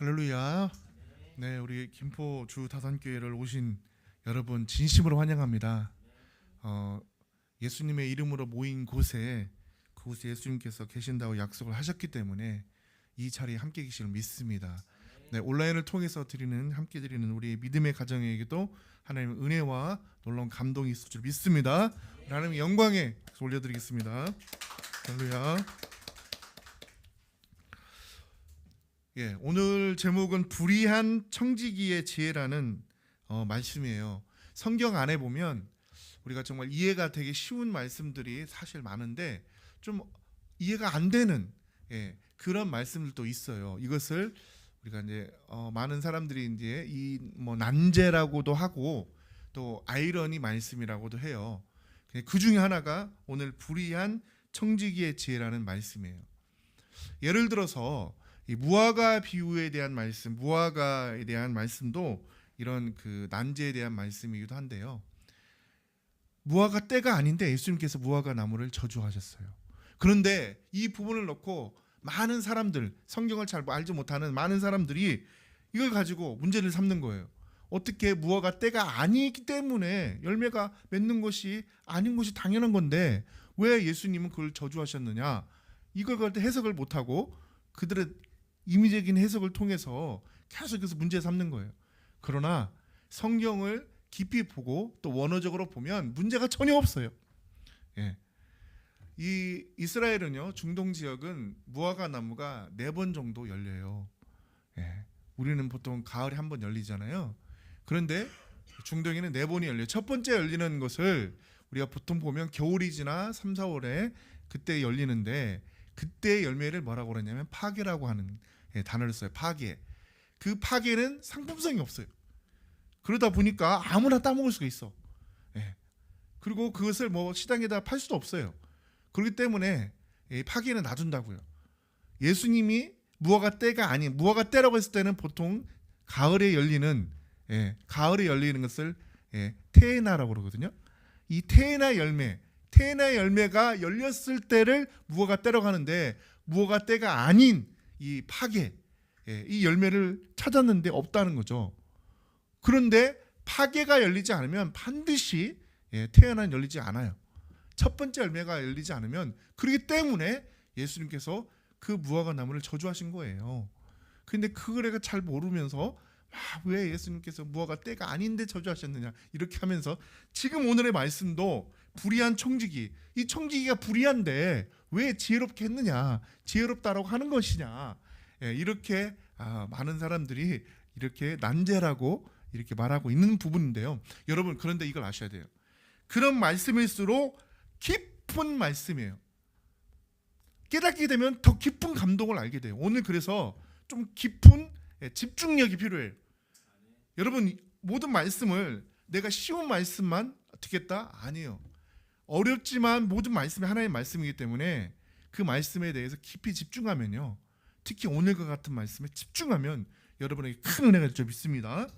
할렐루야. 네, 우리 김포 주 다산교회를 오신 여러분 진심으로 환영합니다. 예수님의 이름으로 모인 곳에 그곳에 예수님께서 계신다고 약속을 하셨기 때문에 이 자리에 함께 계시를 믿습니다. 네, 온라인을 통해서 함께 드리는 우리 믿음의 가정에게도 하나님의 은혜와 놀라운 감동이 있을 줄 믿습니다. 하나님의 영광에 올려드리겠습니다. 할렐루야. 예, 오늘 제목은 불의한 청지기의 지혜라는 말씀이에요. 성경 안에 보면 우리가 정말 이해가 되게 쉬운 말씀들이 사실 많은데 좀 이해가 안 되는 그런 말씀들도 있어요. 이것을 우리가 이제 많은 사람들이 이제 이 난제라고도 하고 또 아이러니 말씀이라고도 해요. 그 중에 하나가 오늘 불의한 청지기의 지혜라는 말씀이에요. 예를 들어서 이 무화과 비유에 대한 말씀, 무화과에 대한 말씀도 이런 그 난제에 대한 말씀이기도 한데요. 무화과 때가 아닌데 예수님께서 무화과 나무를 저주하셨어요. 그런데 이 부분을 놓고 많은 사람들, 성경을 잘 알지 못하는 많은 사람들이 이걸 가지고 문제를 삼는 거예요. 어떻게 무화과 때가 아니기 때문에 열매가 맺는 것이 아닌 것이 당연한 건데 왜 예수님은 그걸 저주하셨느냐? 이걸 갖다 해석을 못하고 그들의 임의적인 해석을 통해서 계속해서 문제 삼는 거예요. 그러나 성경을 깊이 보고 또 원어적으로 보면 문제가 전혀 없어요. 이 이스라엘은요, 중동 지역은 무화과 나무가 4번 정도 열려요. 우리는 보통 가을에 한 번 열리잖아요. 그런데 중동에는 4번이 열려요. 첫 번째 열리는 것을 우리가 보통 보면 겨울이 지나 3, 4월에 그때 열리는데 그때 열매를 뭐라고 그러냐면 파게라고 하는 단어를 써요. 파게. 그 파게는 상품성이 없어요. 그러다 보니까 아무나 따먹을 수가 있어. 그리고 그것을 시장에다 팔 수도 없어요. 그렇기 때문에 파게는 놔둔다고요. 예수님이 무화과 때가 아닌, 무화과 때라고 했을 때는 보통 가을에 열리는 것을 테에나라고 그러거든요. 이 테에나 열매가 열렸을 때를 무화과 때라고 하는데 무화과 때가 아닌 이 파게, 이 열매를 찾았는데 없다는 거죠. 그런데 파게가 열리지 않으면 반드시 테에나는 열리지 않아요. 첫 번째 열매가 열리지 않으면, 그렇기 때문에 예수님께서 그 무화과 나무를 저주하신 거예요. 근데 그거를 잘 모르면서 왜 예수님께서 무화과 때가 아닌데 저주하셨느냐 이렇게 하면서 지금 오늘의 말씀도 불의한 청지기, 이 청지기가 불의한데 왜 지혜롭게 했느냐, 지혜롭다라고 하는 것이냐, 이렇게 많은 사람들이 이렇게 난제라고 이렇게 말하고 있는 부분인데요. 여러분, 그런데 이걸 아셔야 돼요. 그런 말씀일수록 깊은 말씀이에요. 깨닫게 되면 더 깊은 감동을 알게 돼요. 오늘 그래서 좀 깊은 집중력이 필요해요. 여러분, 모든 말씀을 내가 쉬운 말씀만 듣겠다? 아니에요. 어렵지만 모든 말씀이 하나의 말씀이기 때문에 그 말씀에 대해서 깊이 집중하면요, 특히 오늘과 같은 말씀에 집중하면 여러분에게 큰 은혜가 될 줄 믿습니다.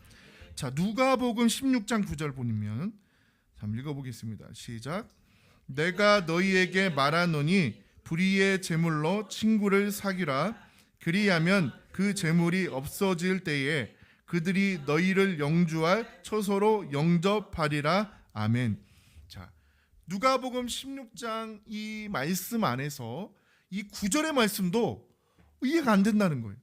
자, 누가복음 16장 9절 보면 한번 읽어보겠습니다. 시작. 내가 너희에게 말하노니 불의의 제물로 친구를 사귀라. 그리하면 그 제물이 없어질 때에 그들이 너희를 영주할 처소로 영접하리라. 아멘. 자, 누가복음 16장 이 말씀 안에서 이 9절의 말씀도 이해가 안 된다는 거예요.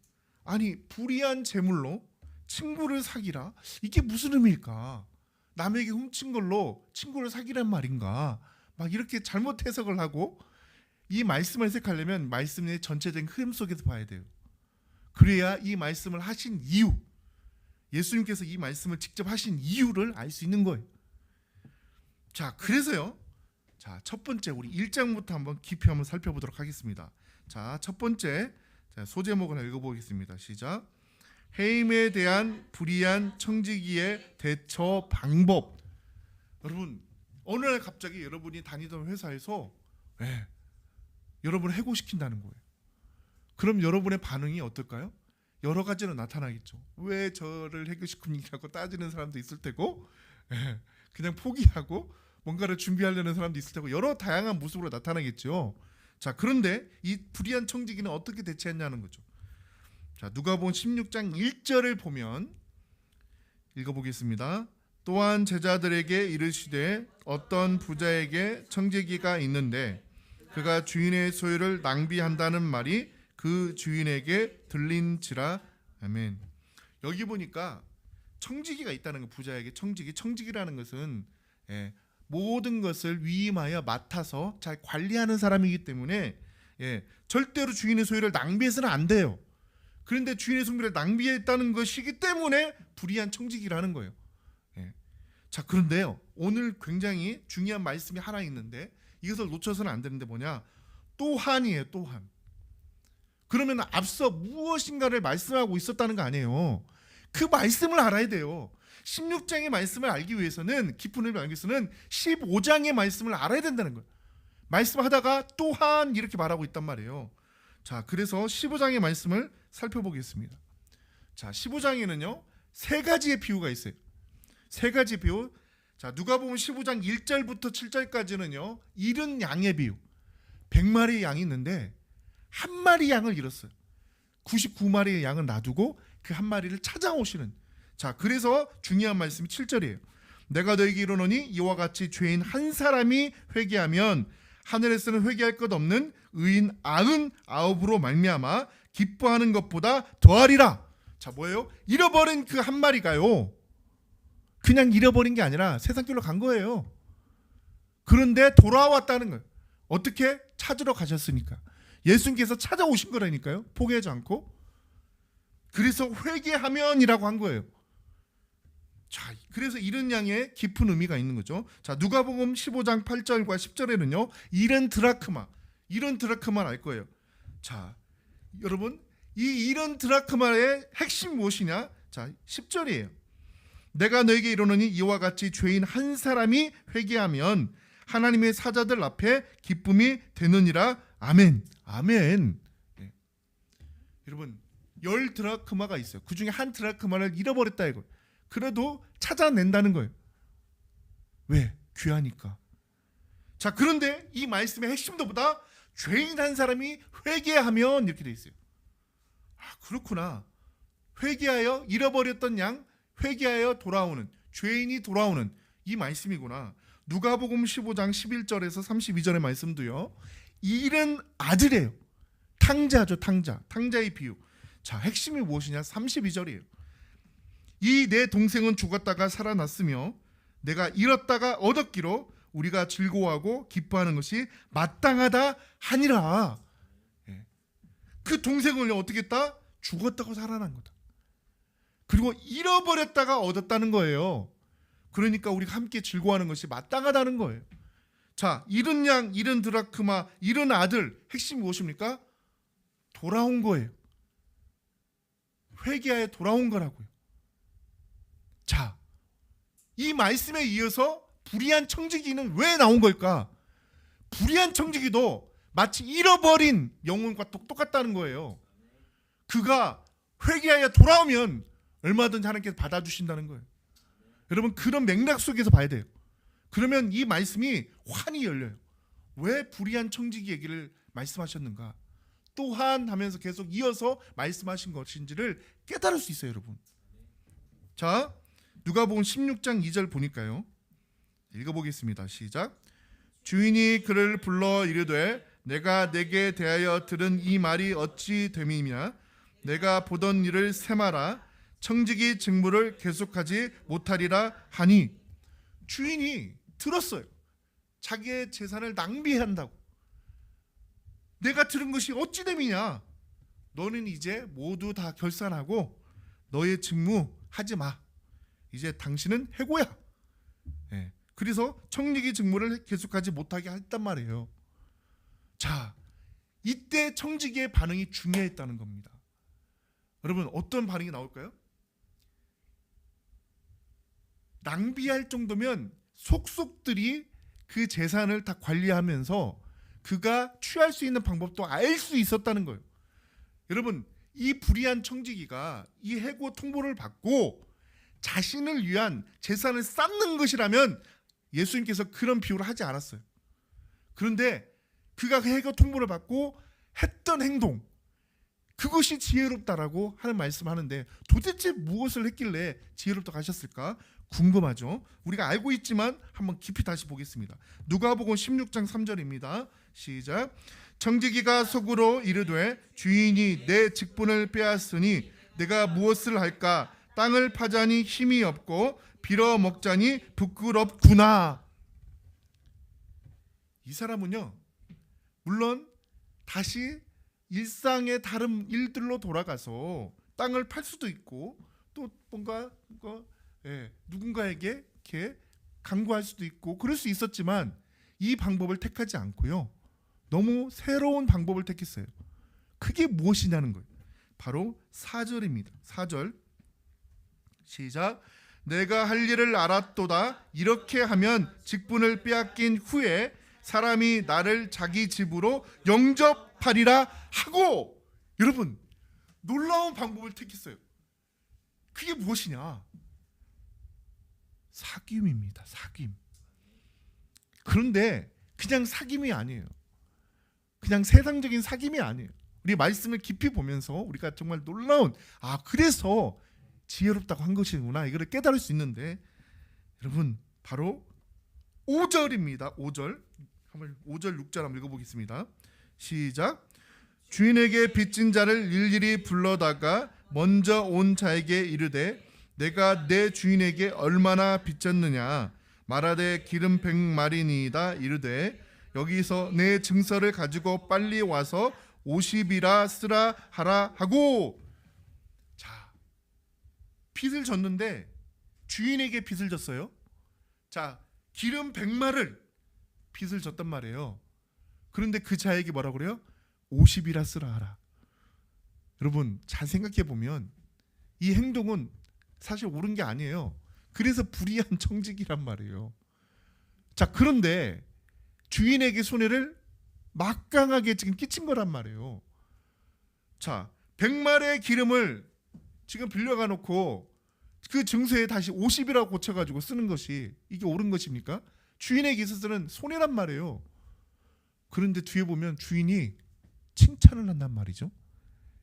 아니, 불의한 제물로 친구를 사귀라, 이게 무슨 의미일까? 남에게 훔친 걸로 친구를 사귀란 말인가? 막 이렇게 잘못 해석을 하고, 이 말씀을 해석하려면 말씀의 전체적인 흐름 속에서 봐야 돼요. 그래야 이 말씀을 하신 이유, 예수님께서 이 말씀을 직접 하신 이유를 알 수 있는 거예요. 자, 그래서요, 자, 첫 번째 우리 1장부터 한번 깊이 한번 살펴보도록 하겠습니다. 자, 첫 번째 소제목을 읽어보겠습니다. 시작. 해임에 대한 불의한 청지기의 대처 방법. 여러분, 어느 날 갑자기 여러분이 다니던 회사에서 여러분을 해고시킨다는 거예요. 그럼 여러분의 반응이 어떨까요? 여러 가지로 나타나겠죠. 왜 저를 해고시킵니까? 따지는 사람도 있을 테고, 그냥 포기하고 뭔가를 준비하려는 사람도 있을 테고, 여러 다양한 모습으로 나타나겠죠. 자, 그런데 이 불의한 청지기는 어떻게 대처했냐는 거죠. 자, 누가복음 16장 1절을 보면 읽어보겠습니다. 또한 제자들에게 이르시되 어떤 부자에게 청지기가 있는데 그가 주인의 소유를 낭비한다는 말이 그 주인에게 들린지라. 아멘. 여기 보니까 청지기가 있다는 거, 부자에게 청지기라는 것은 모든 것을 위임하여 맡아서 잘 관리하는 사람이기 때문에 절대로 주인의 소유를 낭비해서는 안 돼요. 그런데 주인의 소유를 낭비했다는 것이기 때문에 불의한 청지기라는 거예요. 자, 그런데요, 오늘 굉장히 중요한 말씀이 하나 있는데 이것을 놓쳐서는 안 되는데 뭐냐? 또한이에요. 또한. 그러면 앞서 무엇인가를 말씀하고 있었다는 거 아니에요. 그 말씀을 알아야 돼요. 16장의 말씀을 알기 위해서는, 깊은 의미를 알기 위해서는 15장의 말씀을 알아야 된다는 거예요. 말씀하다가 또한 이렇게 말하고 있단 말이에요. 자, 그래서 15장의 말씀을 살펴보겠습니다. 자, 15장에는요 3가지의 비유가 있어요. 3가지 비유. 자, 누가복음 15장 1절부터 7절까지는요 잃은 양의 비유. 100마리의 양이 있는데 한 마리 양을 잃었어요. 99마리의 양을 놔두고 그 한 마리를 찾아오시는. 자, 그래서 중요한 말씀이 7절이에요. 내가 너에게 이르노니 이와 같이 죄인 한 사람이 회개하면 하늘에서는 회개할 것 없는 의인 99으로 말미암아 기뻐하는 것보다 더하리라. 자, 뭐예요? 잃어버린 그 한 마리가요 그냥 잃어버린 게 아니라 세상길로 간 거예요. 그런데 돌아왔다는 거예요. 어떻게? 찾으러 가셨으니까. 예수님께서 찾아오신 거라니까요. 포기하지 않고. 그래서 회개하면이라고 한 거예요. 자, 그래서 잃은 양의 깊은 의미가 있는 거죠. 자, 누가복음 15장 8절과 10절에는요 잃은 드라크마를 알 거예요. 자, 여러분, 이 잃은 드라크마의 핵심이 무엇이냐? 자, 10절이에요. 내가 너에게 이르노니 이와 같이 죄인 한 사람이 회개하면 하나님의 사자들 앞에 기쁨이 되느니라. 아멘. 아멘. 네. 여러분, 10 드라크마가 있어요. 그 중에 한 드라크마를 잃어버렸다 이거. 그래도 찾아낸다는 거예요. 왜? 귀하니까. 자, 그런데 이 말씀의 핵심도 보다 죄인 한 사람이 회개하면 이렇게 돼 있어요. 아, 그렇구나. 회개하여 잃어버렸던 양, 회개하여 돌아오는, 죄인이 돌아오는 이 말씀이구나. 누가복음 15장 11절에서 32절의 말씀도요 잃은 아들이에요. 탕자죠. 탕자의 비유. 자, 핵심이 무엇이냐? 32절이에요. 이 내 동생은 죽었다가 살아났으며 내가 잃었다가 얻었기로 우리가 즐거워하고 기뻐하는 것이 마땅하다 하니라. 그 동생을 어떻게 했다? 죽었다고 살아난 거다. 그리고 잃어버렸다가 얻었다는 거예요. 그러니까 우리가 함께 즐거워하는 것이 마땅하다는 거예요. 자, 잃은 양, 잃은 드라크마, 잃은 아들, 핵심이 무엇입니까? 돌아온 거예요. 회개하여 돌아온 거라고요. 자, 이 말씀에 이어서 불의한 청지기는 왜 나온 걸까? 불의한 청지기도 마치 잃어버린 영혼과 똑같다는 거예요. 그가 회개하여 돌아오면 얼마든지 하나님께서 받아주신다는 거예요. 여러분, 그런 맥락 속에서 봐야 돼요. 그러면 이 말씀이 환히 열려요. 왜 불의한 청지기 얘기를 말씀하셨는가? 또한 하면서 계속 이어서 말씀하신 것인지를 깨달을 수 있어요, 여러분. 자, 누가복음 16장 2절 보니까요. 읽어보겠습니다. 시작. 주인이 그를 불러 이르되 내가 내게 대하여 들은 이 말이 어찌 됨이냐? 내가 보던 일을 세마라. 청지기 직무를 계속하지 못하리라 하니. 주인이 들었어요. 자기의 재산을 낭비한다고. 내가 들은 것이 어찌 됨이냐? 너는 이제 모두 다 결산하고 너의 직무 하지 마. 이제 당신은 해고야. 그래서 청지기 직무를 계속하지 못하게 했단 말이에요. 자, 이때 청지기의 반응이 중요했다는 겁니다. 여러분, 어떤 반응이 나올까요? 낭비할 정도면 속속들이 그 재산을 다 관리하면서 그가 취할 수 있는 방법도 알 수 있었다는 거예요. 여러분, 이 불의한 청지기가 이 해고 통보를 받고 자신을 위한 재산을 쌓는 것이라면 예수님께서 그런 비유를 하지 않았어요. 그런데 그가 그 해고 통보를 받고 했던 행동, 그것이 지혜롭다라고 하는 말씀하는데 도대체 무엇을 했길래 지혜롭다고 하셨을까? 궁금하죠. 우리가 알고 있지만 한번 깊이 다시 보겠습니다. 누가복음 16장 3절입니다. 시작. 청지기가 속으로 이르되 주인이 내 직분을 빼앗으니 내가 무엇을 할까? 땅을 파자니 힘이 없고 빌어 먹자니 부끄럽구나. 이 사람은요, 물론 다시 일상의 다른 일들로 돌아가서 땅을 팔 수도 있고 또 뭔가 누군가에게 이렇게 강구할 수도 있고 그럴 수 있었지만 이 방법을 택하지 않고요, 너무 새로운 방법을 택했어요. 그게 무엇이냐는 거예요. 바로 4절입니다. 4절 시작. 내가 할 일을 알았도다. 이렇게 하면 직분을 빼앗긴 후에 사람이 나를 자기 집으로 영접하리라 하고, 여러분 놀라운 방법을 택했어요. 그게 무엇이냐? 사귐입니다. 사귐. 그런데 그냥 사귐이 아니에요. 그냥 세상적인 사귐이 아니에요. 우리 말씀을 깊이 보면서 우리가 정말 놀라운, 그래서 지혜롭다고 한 것이구나, 이걸 깨달을 수 있는데, 여러분 바로 5절입니다. 5절 6절 한번 읽어보겠습니다. 시작. 주인에게 빚진 자를 일일이 불러다가 먼저 온 자에게 이르되 내가 내 주인에게 얼마나 빚졌느냐 말하되 기름 100마리니이다. 이르되 여기서 내 증서를 가지고 빨리 와서 50이라 쓰라 하라 하고. 자, 빚을 졌는데 주인에게 빚을 졌어요. 자, 기름 100마를 빚을 졌단 말이에요. 그런데 그 자에게 뭐라고 그래요? 50이라 쓰라 하라. 여러분 잘 생각해 보면 이 행동은 사실 옳은 게 아니에요. 그래서 불의한 청지기란 말이에요. 자, 그런데 주인에게 손해를 막강하게 지금 끼친 거란 말이에요. 자, 100마리의 기름을 지금 빌려가 놓고 그 증서에 다시 50이라고 고쳐가지고 쓰는 것이 이게 옳은 것입니까? 주인에게 있어서는 손해란 말이에요. 그런데 뒤에 보면 주인이 칭찬을 한단 말이죠.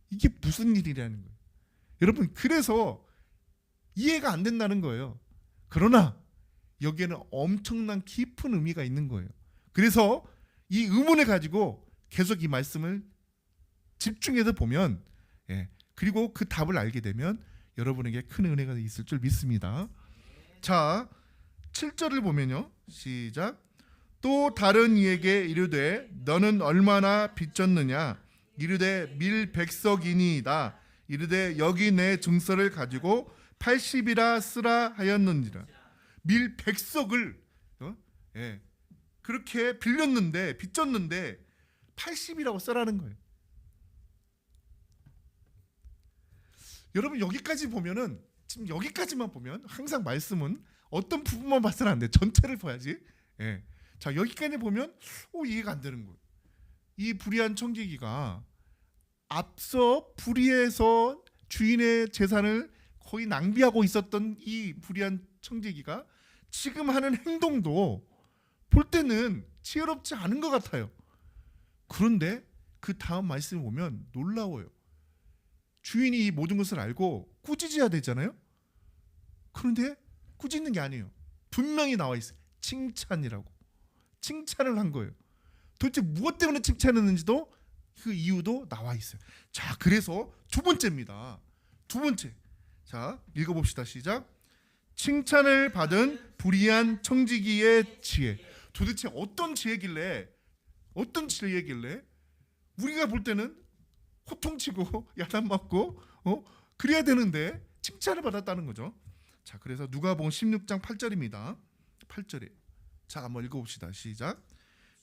이게 무슨 일이라는 거예요. 여러분 그래서 이해가 안 된다는 거예요. 그러나 여기에는 엄청난 깊은 의미가 있는 거예요. 그래서 이 의문을 가지고 계속 이 말씀을 집중해서 보면, 그리고 그 답을 알게 되면 여러분에게 큰 은혜가 있을 줄 믿습니다. 자, 7절을 보면요. 시작. 또 다른 이에게 이르되 너는 얼마나 빚졌느냐 이르되 밀 100석이니이다. 이르되 여기 내 증서를 가지고 80이라 쓰라 하였느니라. 밀 100석을 그렇게 빌렸는데 빚졌는데 80이라고 써라는 거예요. 여러분 여기까지 보면은, 지금 여기까지만 보면 항상 말씀은 어떤 부분만 봐서는 안 돼. 전체를 봐야지. 자, 여기까지 보면 이해가 안 되는 거예요. 이 불의한 청지기가 앞서 불의해서 주인의 재산을 거의 낭비하고 있었던 이 불의한 청지기가 지금 하는 행동도 볼 때는 지혜롭지 않은 것 같아요. 그런데 그 다음 말씀을 보면 놀라워요. 주인이 이 모든 것을 알고 꾸짖어야 되잖아요. 그런데 꾸짖는 게 아니에요. 분명히 나와 있어요. 칭찬이라고. 칭찬을 한 거예요. 도대체 무엇 때문에 칭찬했는지도 그 이유도 나와 있어요. 자, 그래서 두 번째입니다. 두 번째. 자, 읽어봅시다. 시작. 칭찬을 받은 불의한 청지기의 지혜. 도대체 어떤 지혜길래 우리가 볼 때는 호통치고 야단맞고 그래야 되는데 칭찬을 받았다는 거죠. 자, 그래서 누가복음 16장 8절입니다. 8절에 자, 한번 읽어봅시다. 시작.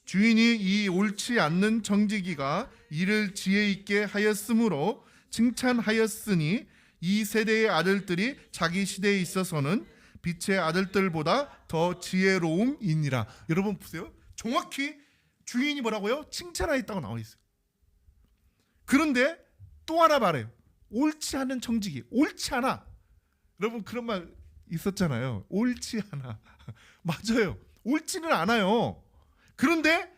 주인이 이 옳지 않는 청지기가 이를 지혜 있게 하였으므로 칭찬하였으니 이 세대의 아들들이 자기 시대에 있어서는 빛의 아들들보다 더 지혜로움이니라. 여러분 보세요. 정확히 주인이 뭐라고요? 칭찬하였다고 나와 있어요. 그런데 또 하나 말해요. 옳지 않은 청지기. 옳지 않아. 여러분 그런 말 있었잖아요. 옳지 않아. 맞아요. 옳지는 않아요. 그런데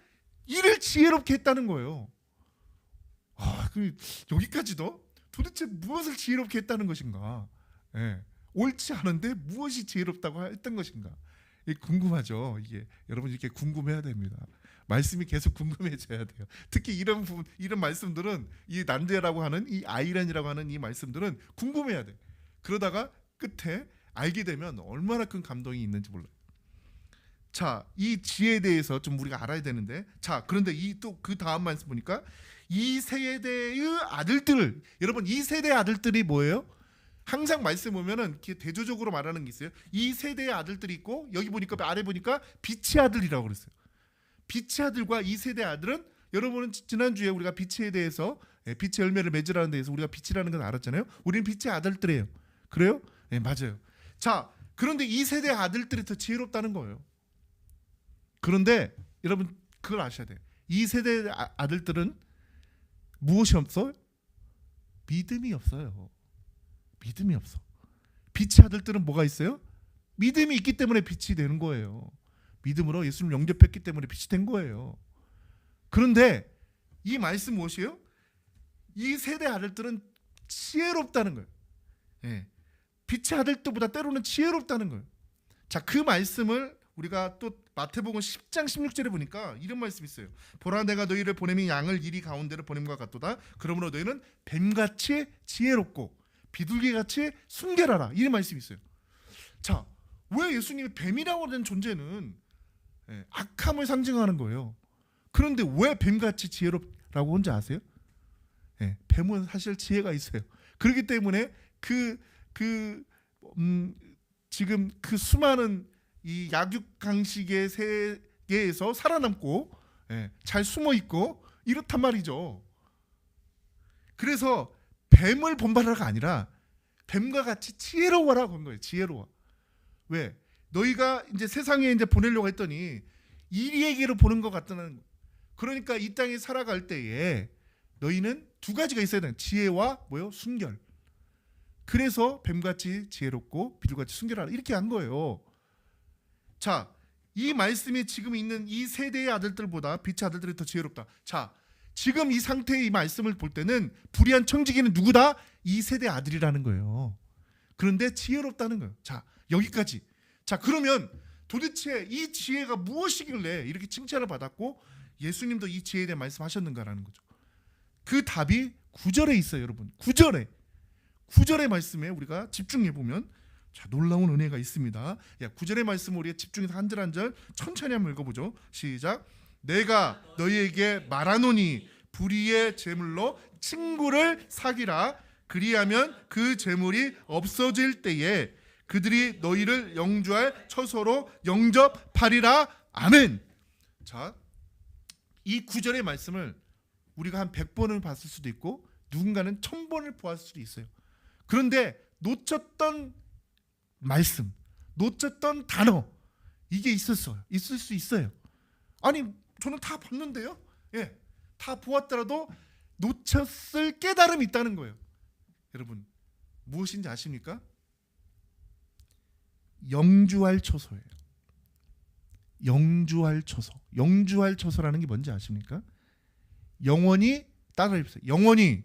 이를 지혜롭게 했다는 거예요. 여기까지도 도대체 무엇을 지혜롭게 했다는 것인가? 예. 옳지 않은데 무엇이 지혜롭다고 했던 것인가? 궁금하죠. 이게 여러분 이렇게 궁금해야 됩니다. 말씀이 계속 궁금해져야 돼요. 특히 이런 부분, 이런 말씀들은 이 난데라고 하는 이 아이란이라고 하는 이 말씀들은 궁금해야 돼. 그러다가 끝에 알게 되면 얼마나 큰 감동이 있는지 몰라요. 자, 이 지혜에 대해서 좀 우리가 알아야 되는데, 자, 그런데 이 또 그 다음 말씀 보니까 이 세대의 아들들, 여러분 이 세대의 아들들이 뭐예요? 항상 말씀 보면은 이렇게 대조적으로 말하는 게 있어요. 이 세대의 아들들이 있고 여기 보니까 아래 보니까 빛의 아들이라고 그랬어요. 빛의 아들과 이 세대의 아들은 여러분은 지난주에 우리가 빛에 대해서 빛의 열매를 맺으라는 데에서 우리가 빛이라는 걸 알았잖아요. 우리는 빛의 아들들이에요. 그래요? 네, 맞아요. 자, 그런데 이 세대의 아들들이 더 지혜롭다는 거예요. 그런데 여러분 그걸 아셔야 돼요. 이 세대의 아들들은 무엇이 없어요? 믿음이 없어요. 믿음이 없어. 빛의 아들들은 뭐가 있어요? 믿음이 있기 때문에 빛이 되는 거예요. 믿음으로 예수님을 영접했기 때문에 빛이 된 거예요. 그런데 이 말씀 무엇이에요? 이 세대 아들들은 지혜롭다는 거예요. 예. 빛의 아들들보다 때로는 지혜롭다는 거예요. 자, 그 말씀을 우리가 또 마태복음 10장 16절에 보니까 이런 말씀이 있어요. 보라 내가 너희를 보내면 양을 이리 가운데로 보냄과 같도다. 그러므로 너희는 뱀같이 지혜롭고 비둘기같이 순결하라. 이런 말씀이 있어요. 자, 왜 예수님이 뱀이라고 하는 존재는 악함을 상징하는 거예요. 그런데 왜 뱀같이 지혜롭라고 혼자 아세요? 뱀은 사실 지혜가 있어요. 그렇기 때문에 지금 그 수많은 이 약육강식의 세계에서 살아남고 잘 숨어 있고 이렇단 말이죠. 그래서 뱀을 본받으라가 아니라 뱀과 같이 지혜로워라고 한 거예요. 지혜로워. 왜? 너희가 이제 세상에 이제 보내려고 했더니 이리에게로 보는 것 같다는. 그러니까 이 땅에 살아갈 때에 너희는 두 가지가 있어야 돼. 지혜와 뭐요? 순결. 그래서 뱀같이 지혜롭고 비둘같이 순결하라 이렇게 한 거예요. 자, 이 말씀이 지금 있는 이 세대의 아들들보다 빛의 아들들이 더 지혜롭다. 자, 지금 이 상태의 이 말씀을 볼 때는 불의한 청지기는 누구다? 이 세대 아들이라는 거예요. 그런데 지혜롭다는 거예요. 자, 여기까지. 자, 그러면 도대체 이 지혜가 무엇이길래 이렇게 칭찬을 받았고 예수님도 이 지혜에 대해 말씀하셨는가라는 거죠. 그 답이 9절에 있어요, 여러분. 9절의 말씀에 우리가 집중해 보면 자, 놀라운 은혜가 있습니다. 9절의 말씀을 우리가 집중해서 한 절 한 절 천천히 한번 읽어보죠. 시작. 내가 너희에게 말하노니 불의의 제물로 친구를 사귀라. 그리하면 그 제물이 없어질 때에 그들이 너희를 영주할 처소로 영접하리라. 아멘. 자, 이 9절의 말씀을 우리가 한 100번을 봤을 수도 있고 누군가는 1000번을 보았을 수도 있어요. 그런데 놓쳤던 말씀, 놓쳤던 단어 이게 있을 수 있어요. 아니 저는 다 봤는데요. 다 보았더라도 놓쳤을 깨달음이 있다는 거예요. 여러분 무엇인지 아십니까? 영주할 처소예요. 영주할 처소. 영주할 처소라는 게 뭔지 아십니까? 영원히 따라 해보세요. 영원히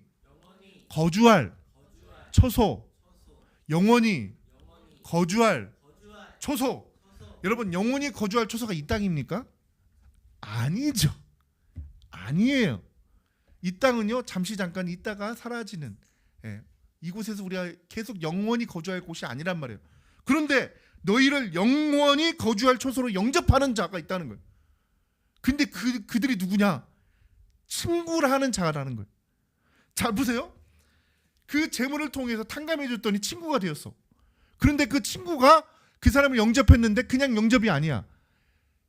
거주할 처소. 영원히 거주할 처소. 여러분 영원히 거주할 처소가 이 땅입니까? 아니죠. 아니에요. 이 땅은요 잠시 잠깐 있다가 사라지는 이곳에서 우리가 계속 영원히 거주할 곳이 아니란 말이에요. 그런데 너희를 영원히 거주할 처소로 영접하는 자가 있다는 거예요. 근데 그들이 누구냐? 친구라는 자라는 거예요. 잘 보세요. 그 재물을 통해서 탕감해 줬더니 친구가 되었어. 그런데 그 친구가 그 사람을 영접했는데 그냥 영접이 아니야.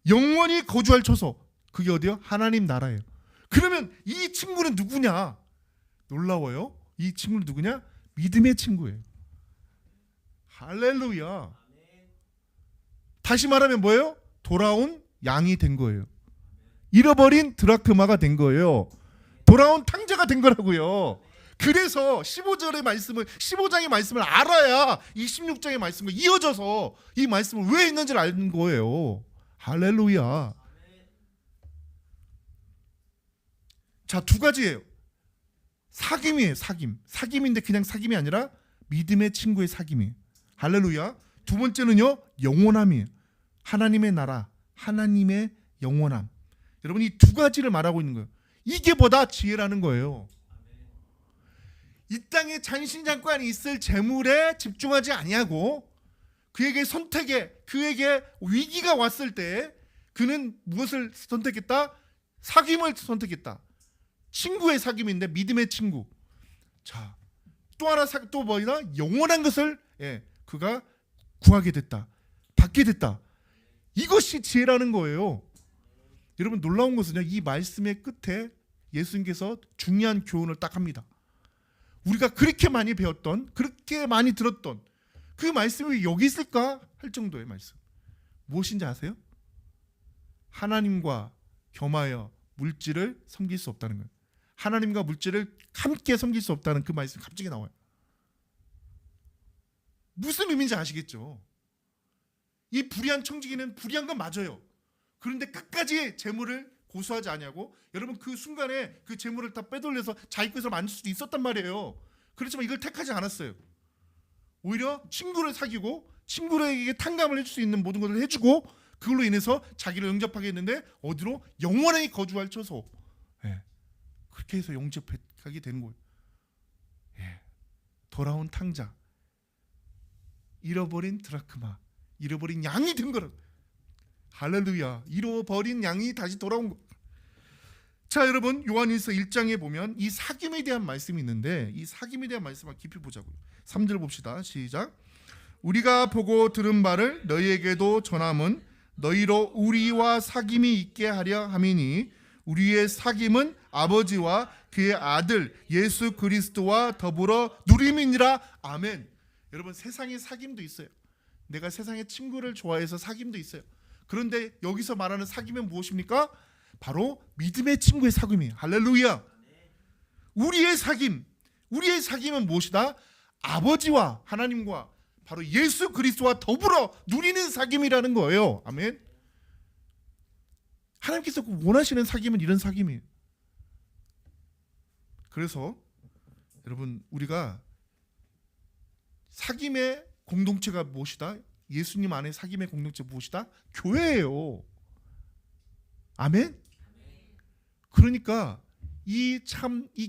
영원히 거주할 처소. 그게 어디요? 하나님 나라예요. 그러면 이 친구는 누구냐? 놀라워요. 이 친구는 누구냐? 믿음의 친구예요. 할렐루야. 다시 말하면 뭐예요? 돌아온 양이 된 거예요. 잃어버린 드라크마가 된 거예요. 돌아온 탕자가 된 거라고요. 그래서 15절의 말씀을 15장의 말씀을 알아야 이 16장의 말씀과 이어져서 이 말씀을 왜 있는지를 아는 거예요. 할렐루야. 자, 두 가지예요. 사귐이에요. 사귐인데 그냥 사귐이 아니라 믿음의 친구의 사귐이에요. 할렐루야. 두 번째는요, 영원함이에요. 하나님의 나라, 하나님의 영원함. 여러분, 이 두 가지를 말하고 있는 거예요. 이게 보다 지혜라는 거예요. 이 땅에 장신장관 있을 재물에 집중하지 아니하고 그에게 그에게 위기가 왔을 때 그는 무엇을 선택했다? 사귐을 선택했다. 친구의 사귐인데 믿음의 친구. 자, 또 하나 또 뭐냐? 영원한 것을 그가 구하게 됐다. 받게 됐다. 이것이 지혜라는 거예요. 여러분, 놀라운 것은요, 이 말씀의 끝에 예수님께서 중요한 교훈을 딱 합니다. 우리가 그렇게 많이 배웠던, 그렇게 많이 들었던 그 말씀이 여기 있을까 할 정도의 말씀. 무엇인지 아세요? 하나님과 겸하여 물질을 섬길 수 없다는 거예요. 하나님과 물질을 함께 섬길 수 없다는 그 말씀이 갑자기 나와요. 무슨 의미인지 아시겠죠? 이 불의한 청지기는 불의한 건 맞아요. 그런데 끝까지 재물을 고수하지 않냐고. 여러분, 그 순간에 그 재물을 다 빼돌려서 자기 것을 만들 수도 있었단 말이에요. 그렇지만 이걸 택하지 않았어요. 오히려 친구를 사귀고 친구에게 탕감을 해줄 수 있는 모든 것을 해주고 그걸로 인해서 자기를 영접하게 했는데 어디로? 영원히 거주할 처소. 그렇게 해서 영접하게 되는 거예요. 돌아온 탕자, 잃어버린 드라크마, 잃어버린 양이 된 거라. 할렐루야. 잃어버린 양이 다시 돌아온 거. 자, 여러분, 요한일서 1장에 보면 이 사귐에 대한 말씀이 있는데 이 사귐에 대한 말씀을 깊이 보자고요. 3절 봅시다. 시작. 우리가 보고 들은 바를 너희에게도 전함은 너희로 우리와 사귐이 있게 하려 함이니 우리의 사귐은 아버지와 그의 아들 예수 그리스도와 더불어 누림이니라. 아멘. 여러분, 세상에 사귐도 있어요. 내가 세상의 친구를 좋아해서 사귐도 있어요. 그런데 여기서 말하는 사귐은 무엇입니까? 바로 믿음의 친구의 사귐이에요. 할렐루야. 우리의 사귐은 무엇이다? 아버지와 하나님과 바로 예수 그리스도와 더불어 누리는 사귐이라는 거예요. 아멘. 하나님께서 원하시는 사귐은 이런 사귐이에요. 그래서 여러분, 우리가 사귐의 공동체가 무엇이다? 예수님 안에 사귐의 공동체 무엇이다? 교회예요. 아멘. 그러니까 이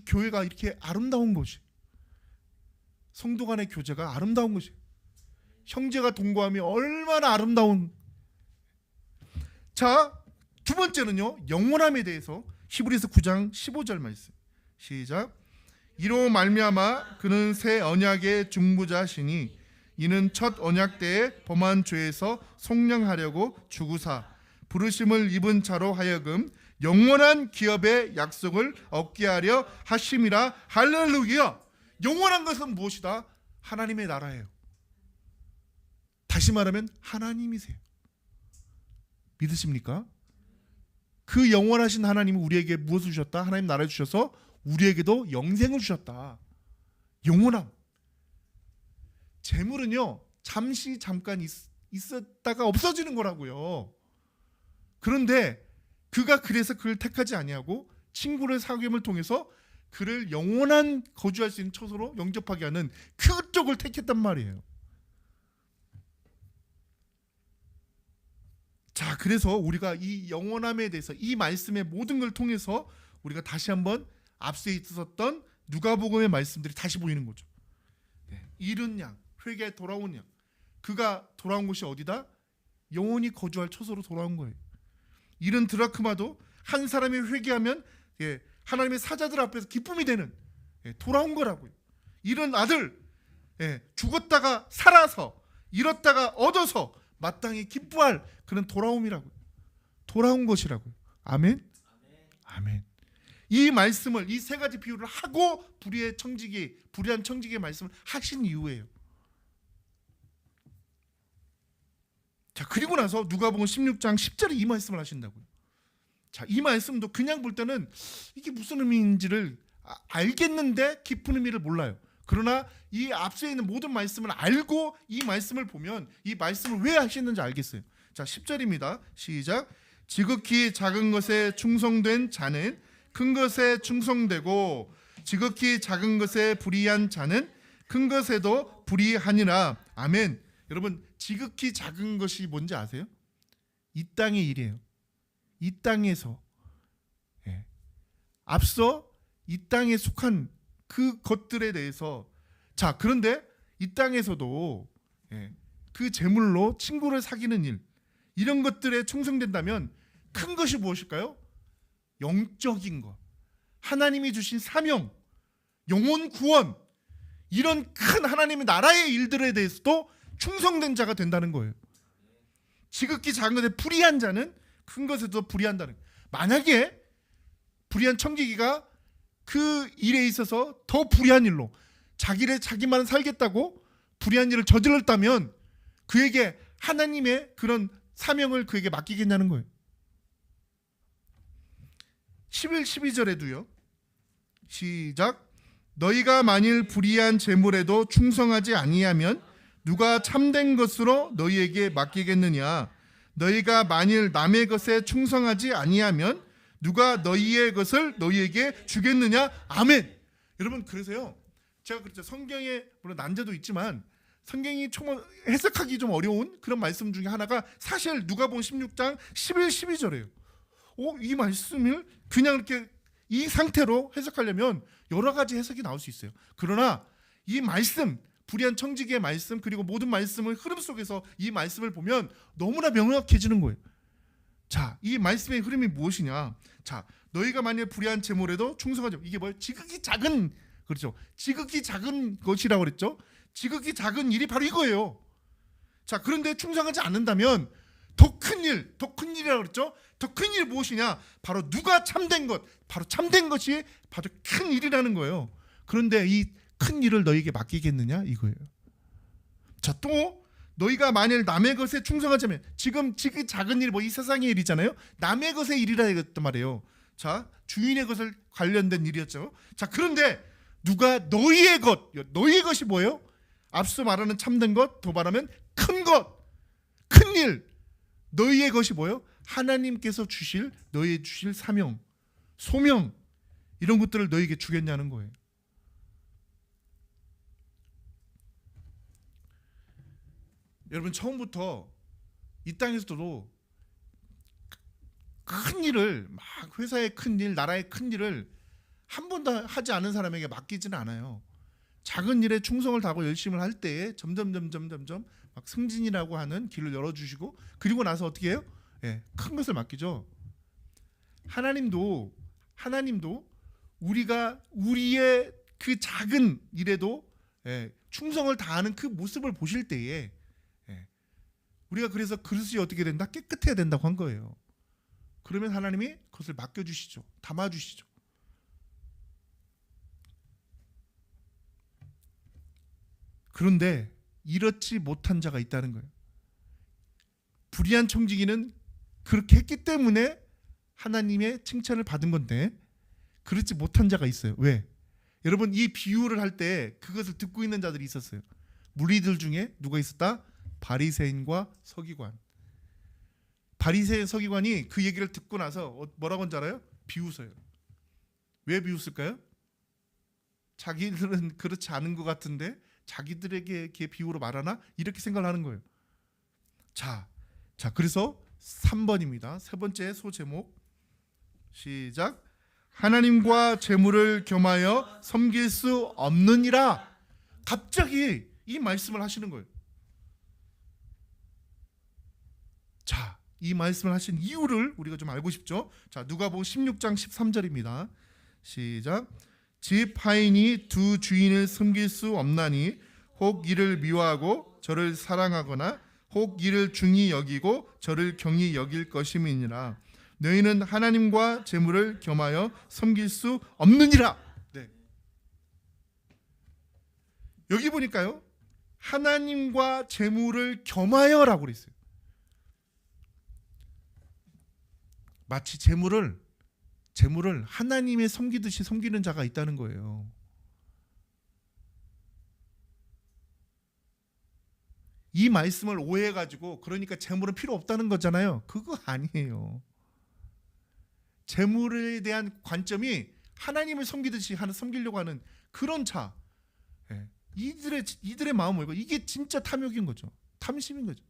교회가 이렇게 아름다운 것이, 성도 간의 교제가 아름다운 것이, 형제가 동거함이 얼마나 아름다운. 자, 두 번째는요, 영원함에 대해서 히브리서 9장 15절 말씀. 시작. 이로 말미암아 그는 새 언약의 중보자시니 이는 첫 언약 때에 범한 죄에서 속량하려고 죽으사 부르심을 입은 자로 하여금 영원한 기업의 약속을 얻게 하려 하심이라. 할렐루야. 영원한 것은 무엇이다? 하나님의 나라예요. 다시 말하면 하나님이세요. 믿으십니까? 그 영원하신 하나님이 우리에게 무엇을 주셨다? 하나님 나라를 주셔서 우리에게도 영생을 주셨다. 영원함. 재물은요, 잠깐 있었다가 없어지는 거라고요. 그런데 그가 그래서 그를 택하지 아니하고 친구를 사귐을 통해서 그를 영원한 거주할 수 있는 처소로 영접하게 하는 그쪽을 택했단 말이에요. 자, 그래서 우리가 이 영원함에 대해서 이 말씀의 모든 걸 통해서 우리가 다시 한번 앞서 있었던 누가복음의 말씀들이 다시 보이는 거죠. 잃은 양, 회개에 돌아온 양. 그가 돌아온 곳이 어디다? 영원히 거주할 처소로 돌아온 거예요. 잃은 드라크마도 한 사람이 회개하면 하나님의 사자들 앞에서 기쁨이 되는 돌아온 거라고요. 잃은 아들, 죽었다가 살아서 잃었다가 얻어서 마땅히 기뻐할 그런 돌아옴이라고요. 돌아온 것이라고요. 아멘. 아멘. 이 말씀을, 이 세 가지 비유를 하고 불의한 청지기의 말씀을 하신 이유예요. 자, 그리고 나서 누가복음 16장 10절에 이 말씀을 하신다고요. 자, 이 말씀도 그냥 볼 때는 이게 무슨 의미인지를 알겠는데 깊은 의미를 몰라요. 그러나 이 앞서 있는 모든 말씀을 알고 이 말씀을 보면 이 말씀을 왜 하시는지 알겠어요. 자, 10절입니다. 시작. 지극히 작은 것에 충성된 자는 큰 것에 충성되고 지극히 작은 것에 불의한 자는 큰 것에도 불의하니라. 아멘. 여러분, 지극히 작은 것이 뭔지 아세요? 이 땅의 일이에요. 이 땅에서. 예. 앞서 이 땅에 속한 그 것들에 대해서, 자, 그런데 이 땅에서도 그 재물로 친구를 사귀는 일, 이런 것들에 충성된다면 큰 것이 무엇일까요? 영적인 것, 하나님이 주신 사명, 영혼 구원, 이런 큰 하나님의 나라의 일들에 대해서도 충성된 자가 된다는 거예요. 지극히 작은 것에 불의한 자는 큰 것에도 불의한다는 거예요. 만약에 불의한 청지기가 그 일에 있어서 더 불의한 일로 자기만 살겠다고 불의한 일을 저질렀다면 그에게 하나님의 그런 사명을 그에게 맡기겠냐는 거예요. 11, 12절에도요. 시작. 너희가 만일 불의한 재물에도 충성하지 아니하면 누가 참된 것으로 너희에게 맡기겠느냐. 너희가 만일 남의 것에 충성하지 아니하면 누가 너희의 것을 너희에게 주겠느냐. 아멘. 여러분, 그래서요, 제가 그렇죠, 성경에 물론 난제도 있지만 성경이 해석하기 좀 어려운 그런 말씀 중에 하나가 사실 누가복음 16장 11, 12절이에요. 이 말씀을 그냥 이렇게 이 상태로 해석하려면 여러 가지 해석이 나올 수 있어요. 그러나 이 말씀, 불의한 청지기의 말씀, 그리고 모든 말씀을 흐름 속에서 이 말씀을 보면 너무나 명확해지는 거예요. 자, 이 말씀의 흐름이 무엇이냐? 자, 너희가 만일 불의한 재물에도 충성하죠. 이게 뭐예요? 지극히 작은, 그렇죠, 지극히 작은 것이라고 그랬죠. 지극히 작은 일이 바로 이거예요. 자, 그런데 충성하지 않는다면 더 큰 일, 더 큰 일이라고 그랬죠. 더 큰 일이 무엇이냐? 바로 누가 참된 것, 바로 참된 것이 바로 큰 일이라는 거예요. 그런데 이 큰 일을 너희에게 맡기겠느냐 이거예요. 자, 또 너희가 만일 남의 것에 충성하자면, 지금 지극히 작은 일, 이 세상의 일이잖아요. 남의 것의 일이라 했단 말이에요. 자, 주인의 것을 관련된 일이었죠. 자, 그런데 누가 너희의 것, 너희의 것이 뭐예요? 앞서 말하는 참된 것, 더 말하면 큰 것, 큰 일, 너희의 것이 뭐예요? 하나님께서 너희의 주실 사명, 소명, 이런 것들을 너희에게 주겠냐는 거예요. 여러분, 처음부터 이 땅에서도 큰 일을, 막 회사의 큰 일, 나라의 큰 일을 한 번도 하지 않은 사람에게 맡기지는 않아요. 작은 일에 충성을 다하고 열심을 할 때에 점점 막 승진이라고 하는 길을 열어주시고, 그리고 나서 어떻게 해요? 큰 것을 맡기죠. 하나님도 우리가 우리의 그 작은 일에도 충성을 다하는 그 모습을 보실 때에 우리가 그래서 그릇이 어떻게 된다? 깨끗해야 된다고 한 거예요. 그러면 하나님이 그것을 맡겨주시죠. 담아주시죠. 그런데 이렇지 못한 자가 있다는 거예요. 불의한 청지기는 그렇게 했기 때문에 하나님의 칭찬을 받은 건데, 그렇지 못한 자가 있어요. 왜? 여러분, 이 비유를 할 때 그것을 듣고 있는 자들이 있었어요. 무리들 중에 누가 있었다? 바리새인과 서기관. 바리새인 서기관이 그 얘기를 듣고 나서 뭐라고 한지 알아요? 비웃어요. 왜 비웃을까요? 자기들은 그렇지 않은 것 같은데 자기들에게 이렇게 비유로 말하나? 이렇게 생각을 하는 거예요. 자, 그래서 3번입니다. 세 번째 소제목. 시작. 하나님과 재물을 겸하여 섬길 수 없느니라. 갑자기 이 말씀을 하시는 거예요. 자, 이 말씀을 하신 이유를 우리가 좀 알고 싶죠. 자, 누가복음 16장 13절입니다. 시작. 집 하인이 두 주인을 섬길 수 없나니 혹 이를 미워하고 저를 사랑하거나 혹 이를 중히 여기고 저를 경히 여길 것임이니라. 너희는 하나님과 재물을 겸하여 섬길 수 없느니라. 네. 여기 보니까요, 하나님과 재물을 겸하여라고 그랬어요. 마치 재물을 하나님의 섬기듯이 섬기는 자가 있다는 거예요. 이 말씀을 오해해가지고 그러니까 재물은 필요 없다는 거잖아요. 그거 아니에요. 재물에 대한 관점이 하나님을 섬기듯이 섬기려고 하는 그런 자, 예. 이들의 마음을 이게 진짜 탐욕인 거죠. 탐심인 거죠.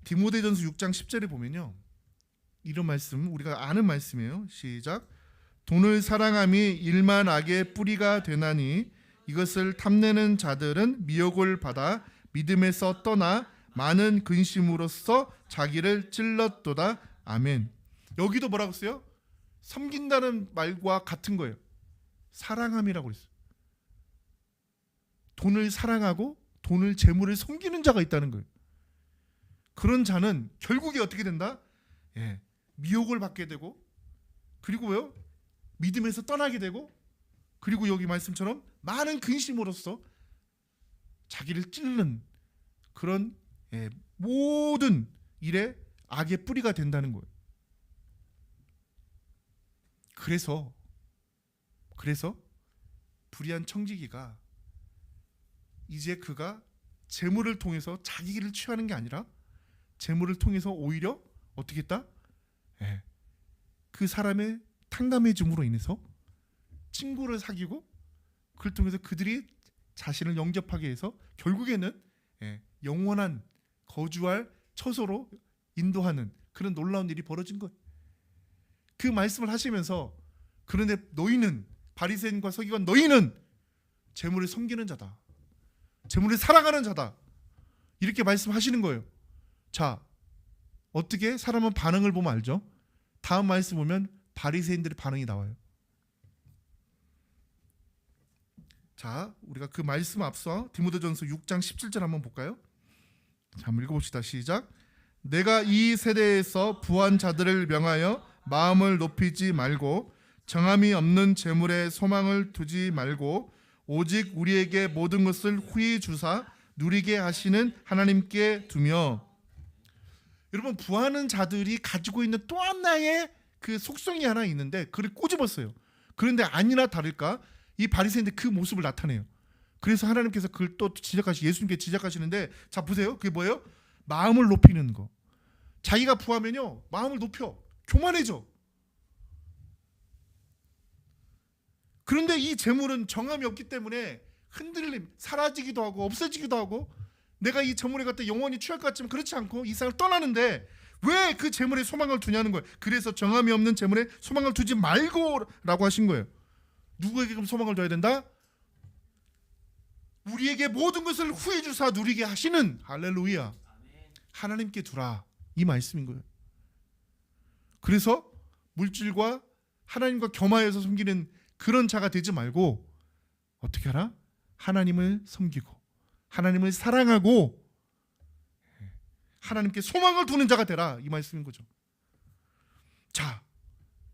디모데전서 6장 10절에 보면요, 이런 말씀, 우리가 아는 말씀이에요. 시작. 돈을 사랑함이 일만 악의 뿌리가 되나니 이것을 탐내는 자들은 미혹을 받아 믿음에서 떠나 많은 근심으로써 자기를 찔렀도다. 아멘. 여기도 뭐라고 써요? 섬긴다는 말과 같은 거예요. 사랑함이라고 그랬어요. 돈을 사랑하고 돈을, 재물을 섬기는 자가 있다는 거예요. 그런 자는 결국에 어떻게 된다? 예, 미혹을 받게 되고, 그리고 왜요? 믿음에서 떠나게 되고, 그리고 여기 말씀처럼 많은 근심으로써 자기를 찔른 그런, 예, 모든 일에 악의 뿌리가 된다는 거예요. 그래서 불의한 청지기가 이제 그가 재물을 통해서 자기를 취하는 게 아니라 재물을 통해서 오히려 어떻게 했다? 예, 그 사람의 탕감해줌으로 인해서 친구를 사귀고, 그걸 통해서 그들이 자신을 영접하게 해서 결국에는, 예, 영원한 거주할 처소로 인도하는 그런 놀라운 일이 벌어진 거예요. 그 말씀을 하시면서, 그런데 너희는, 바리새인과 서기관, 너희는 재물을 섬기는 자다, 재물을 사랑하는 자다, 이렇게 말씀하시는 거예요. 자, 어떻게 사람은 반응을 보면 알죠? 다음 말씀 보면 바리새인들의 반응이 나와요. 자, 우리가 그 말씀 앞서 디모데전서 6장 17절 한번 볼까요? 자, 한번 읽어봅시다. 시작. 내가 이 세대에서 부한 자들을 명하여 마음을 높이지 말고 정함이 없는 재물에 소망을 두지 말고 오직 우리에게 모든 것을 후히 주사 누리게 하시는 하나님께 두며. 여러분, 부하는 자들이 가지고 있는 또 하나의 그 속성이 하나 있는데 그를 꼬집었어요. 그런데 아니나 다를까 이 바리새인들 그 모습을 나타내요. 그래서 하나님께서 그걸 또 예수님께 지적하시는데, 자 보세요. 그게 뭐예요? 마음을 높이는 거. 자기가 부하면요, 마음을 높여, 교만해져. 그런데 이 재물은 정함이 없기 때문에 흔들림, 사라지기도 하고 없어지기도 하고, 내가 이 재물에 갖다 영원히 취할 것 같지만 그렇지 않고 이 세상을 떠나는데 왜 그 재물에 소망을 두냐는 거예요. 그래서 정함이 없는 재물에 소망을 두지 말고 라고 하신 거예요. 누구에게 그럼 소망을 둬야 된다? 우리에게 모든 것을 후히 주사 누리게 하시는, 할렐루야, 하나님께 두라, 이 말씀인 거예요. 그래서 물질과 하나님과 겸하여서 섬기는 그런 자가 되지 말고 어떻게 하라? 하나님을 섬기고 하나님을 사랑하고 하나님께 소망을 두는 자가 되라, 이 말씀인 거죠. 자,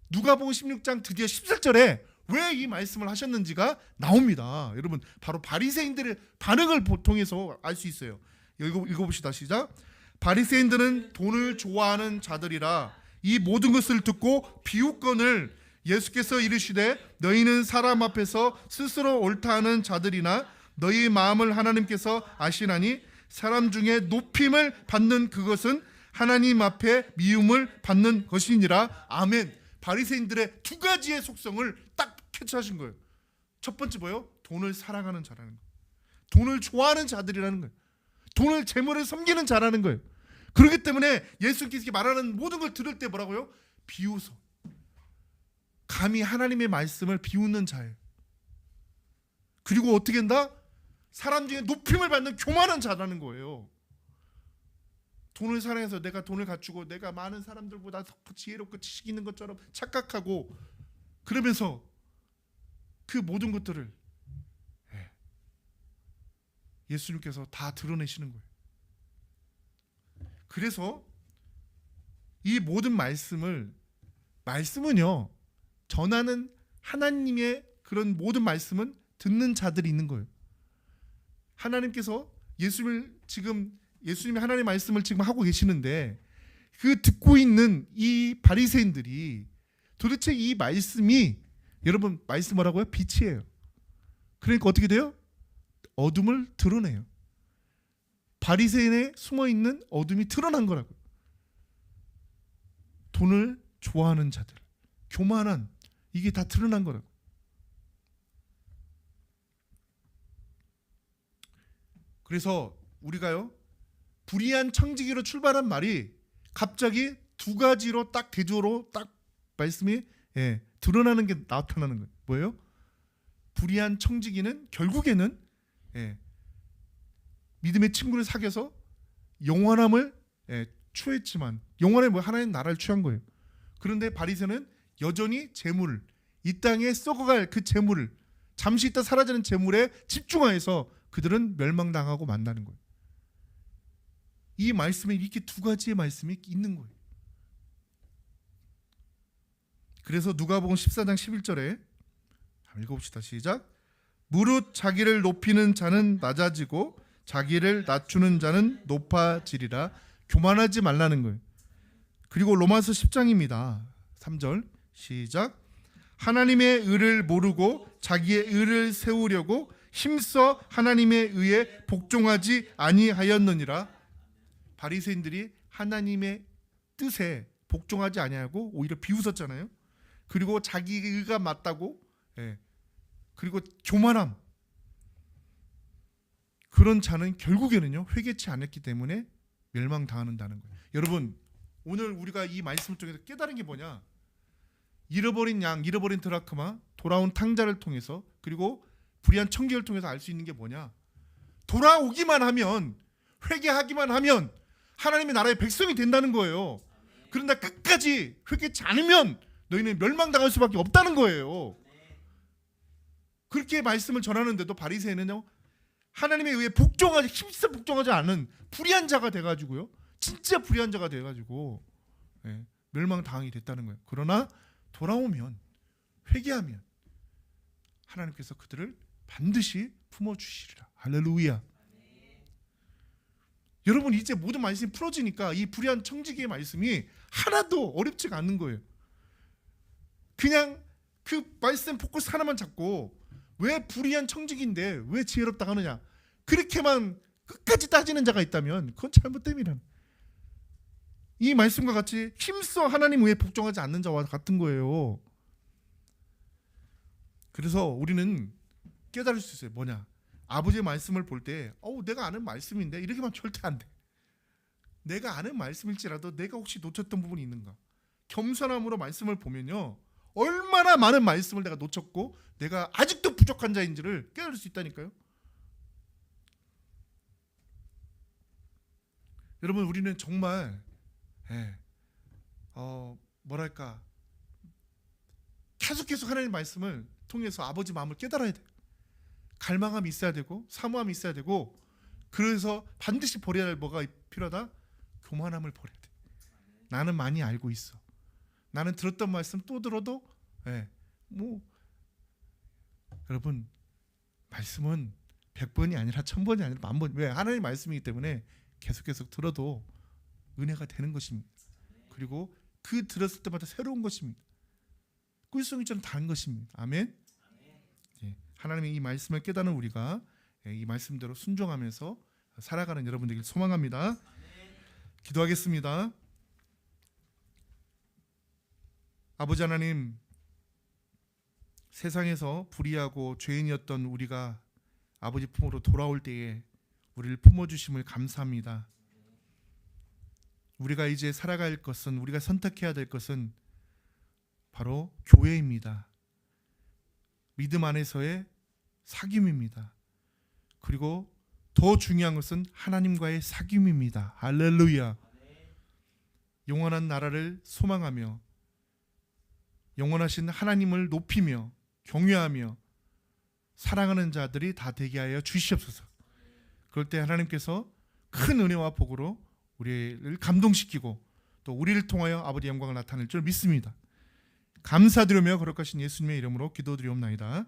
누가복음 16장 드디어 17절에 왜 이 말씀을 하셨는지가 나옵니다. 여러분, 바로 바리새인들의 반응을 통해서 알 수 있어요. 읽어봅시다. 시작. 바리새인들은 돈을 좋아하는 자들이라 이 모든 것을 듣고 비웃거늘 예수께서 이르시되 너희는 사람 앞에서 스스로 옳다 하는 자들이나 너희 마음을 하나님께서 아시나니 사람 중에 높임을 받는 그것은 하나님 앞에 미움을 받는 것이니라. 아멘. 바리새인들의 두 가지의 속성을 딱 캐치하신 거예요. 첫 번째 뭐예요? 돈을 사랑하는 자라는 거예요. 돈을 좋아하는 자들이라는 거예요. 돈을, 재물을 섬기는 자라는 거예요. 그렇기 때문에 예수님께서 말하는 모든 걸 들을 때 뭐라고요? 비웃어. 감히 하나님의 말씀을 비웃는 자예요. 그리고 어떻게 한다? 사람 중에 높임을 받는 교만한 자라는 거예요. 돈을 사랑해서 내가 돈을 갖추고 내가 많은 사람들보다 더 지혜롭고 지식 있는 것처럼 착각하고, 그러면서 그 모든 것들을 예수님께서 다 드러내시는 거예요. 그래서 이 모든 말씀은요, 전하는 하나님의 그런 모든 말씀은 듣는 자들이 있는 거예요. 하나님께서 예수님이 하나님의 말씀을 지금 하고 계시는데 그 듣고 있는 이 바리새인들이 도대체 이 말씀이, 여러분 말씀 뭐라고요? 빛이에요. 그러니까 어떻게 돼요? 어둠을 드러내요. 바리새인에 숨어있는 어둠이 드러난 거라고요. 돈을 좋아하는 자들, 교만한, 이게 다 드러난 거라고. 그래서 우리가요, 불의한 청지기로 출발한 말이 갑자기 두 가지로 딱 대조로 딱 말씀이 드러나는 게 나타나는 거예요. 뭐예요? 불의한 청지기는 결국에는 믿음의 친구를 사귀어서 영원함을 추했지만, 영원의 뭐 하나님 나라를 취한 거예요. 그런데 바리새는 여전히 재물, 이 땅에 썩어갈 그 재물을, 잠시 있다 사라지는 재물에 집중하여서 그들은 멸망당하고 만나는 거예요. 이 말씀에 이렇게 두 가지의 말씀이 있는 거예요. 그래서 누가복음 14장 11절에 읽어봅시다. 시작. 무릇 자기를 높이는 자는 낮아지고 자기를 낮추는 자는 높아지리라. 교만하지 말라는 거예요. 그리고 로마서 10장입니다. 3절 시작. 하나님의 의를 모르고 자기의 의를 세우려고 힘써 하나님의 의에 복종하지 아니하였느니라. 바리새인들이 하나님의 뜻에 복종하지 아니하고 오히려 비웃었잖아요. 그리고 자기 의가 맞다고, 그리고 교만함, 그런 자는 결국에는요 회개치 않았기 때문에 멸망당한다는 거예요. 여러분, 오늘 우리가 이 말씀을 통해서 깨달은 게 뭐냐? 잃어버린 양, 잃어버린 드라크마, 돌아온 탕자를 통해서, 그리고 불의한 청지기를 통해서 알 수 있는 게 뭐냐? 돌아오기만 하면, 회개하기만 하면 하나님의 나라의 백성이 된다는 거예요. 그런데 끝까지 회개치 않으면 너희는 멸망당할 수밖에 없다는 거예요. 그렇게 말씀을 전하는데도 바리새인은요, 하나님의 의에 복종하지, 힘써 복종하지 않은 불의한 자가 돼가지고요, 진짜 불의한 자가 돼가지고 멸망당하게 됐다는 거예요. 그러나 돌아오면, 회개하면 하나님께서 그들을 반드시 품어주시리라. 할렐루야. 여러분, 이제 모든 말씀이 풀어지니까 이 불의한 청지기의 말씀이 하나도 어렵지가 않는 거예요. 그냥 그 말씀 포커스 하나만 잡고, 왜 불의한 청지기인데 왜 지혜롭다고 하느냐, 그렇게만 끝까지 따지는 자가 있다면 그건 잘못됨이라는, 이 말씀과 같이 힘써 하나님 외에 복종하지 않는 자와 같은 거예요. 그래서 우리는 깨달을 수 있어요. 뭐냐? 아버지의 말씀을 볼 때 내가 아는 말씀인데 이렇게만 절대 안 돼. 내가 아는 말씀일지라도 내가 혹시 놓쳤던 부분이 있는가? 겸손함으로 말씀을 보면요, 얼마나 많은 말씀을 내가 놓쳤고 내가 아직도 부족한 자인지를 깨달을 수 있다니까요. 여러분, 우리는 정말 뭐랄까, 계속 하나님의 말씀을 통해서 아버지 마음을 깨달아야 돼요. 갈망함이 있어야 되고 사모함이 있어야 되고, 그래서 반드시 버려야 할 뭐가 필요하다? 교만함을 버려야 돼. 나는 많이 알고 있어. 나는 들었던 말씀 또 들어도 여러분, 말씀은 100번이 아니라 1000번이 아니라 10,000번, 왜? 하나님의 말씀이기 때문에 계속 들어도 은혜가 되는 것입니다. 그리고 그 들었을 때마다 새로운 것입니다. 꿀송이처럼 다른 것입니다. 아멘. 하나님의 이 말씀을 깨닫는 우리가 이 말씀대로 순종하면서 살아가는 여러분들에게 소망합니다. 기도하겠습니다. 아버지 하나님, 세상에서 불의하고 죄인이었던 우리가 아버지 품으로 돌아올 때에 우리를 품어주심을 감사합니다. 우리가 이제 살아갈 것은, 우리가 선택해야 될 것은 바로 교회입니다. 믿음 안에서의 사귐입니다. 그리고 더 중요한 것은 하나님과의 사귐입니다. 할렐루야. 영원한 나라를 소망하며 영원하신 하나님을 높이며 경외하며 사랑하는 자들이 다 되게 하여 주시옵소서. 그럴 때 하나님께서 큰 은혜와 복으로 우리를 감동시키고 또 우리를 통하여 아버지 영광을 나타낼 줄 믿습니다. 감사드리며 거룩하신 예수님의 이름으로 기도드리옵나이다.